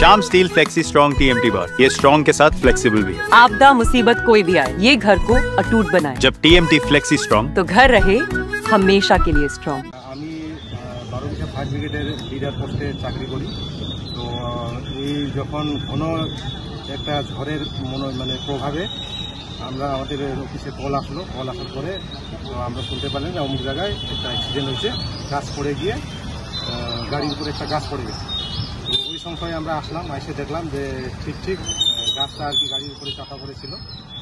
Shyam steel flexi strong TMT बार, ये strong के साथ फ्लेक्सिबल भी है। आपदा मुसीबत कोई भी आए, ये घर को अटूट बनाए। जब TMT फ्लेक्सी स्ट्रॉन्ग तो घर रहे हमेशा के लिए स्ट्रॉन्ग। আমি 12 ফায়ার ব্রিগেডের লিডার পোস্টে চাকরি করি। তো এই যখন কোনো একটা ঝড়ের প্রভাবে আমরা আমাদের অফিসে কল আসার পরে তো আমরা শুনতে পারলাম যে অমুক জায়গায় একটা অ্যাক্সিডেন্ট হয়েছে, গাছ পড়ে গিয়ে গাড়ির উপরে একটা গাছ পড়ে গেছে। তো ওই সংখ্যায় আমরা আসলাম, এসে দেখলাম যে ঠিক গাছটা আর কি গাড়ির উপরে চাপা পড়েছিল।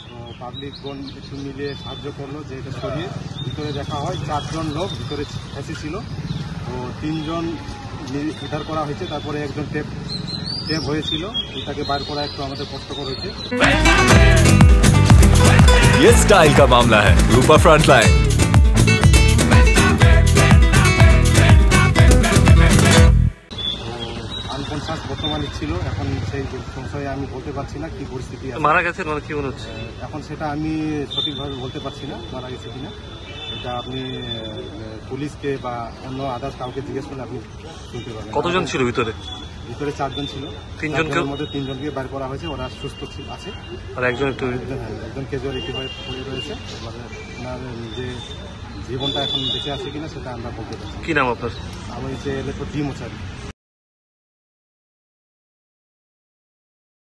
তো পাবলিকগণ একটু মিলিয়ে সাহায্য করলো যে এটা সরিয়ে ভিতরে দেখা হয় 4 জন লোক ভিতরে ফেঁসেছিল। তো 3 জন উদ্ধার করা হয়েছে, তারপরে একজন টেপ হয়েছিল, তাকে বার করা একটু আমাদের কষ্টকর হয়েছে। ये स्टाइल का मामला है। रूपा फ्रंटलाइन। আনকনসাস বর্তমানে ছিল, এখন সেই সংশয়ে আমি বলতে পারছি না কি পরিস্থিতি আছে। মারা গেছে কি মনে হচ্ছে এখন সেটা আমি সঠিকভাবে বলতে পারছি না মারা গেছে কিনা। এটা আপনি পুলিশকে বা অন্য আদার্স কাউকে জিজ্ঞেস করলে আপনি শুনতে পারবেন। কতজন ছিল ভিতরে? 4 জন ছিল। 3 জনকে মধ্যে 3 জনকে বের করা হয়েছে, ওরা সুস্থ আছে। আর একজন ক্যাজুয়ালিটি হয়ে পড়ে রয়েছে। এবারে ওনার যে জীবনটা এখন বেঁচে আছে কিনা সেটা আমরা বলতে পারছি। কি নাম আপনার? আমি হচ্ছে এলএফও জি মোচারি।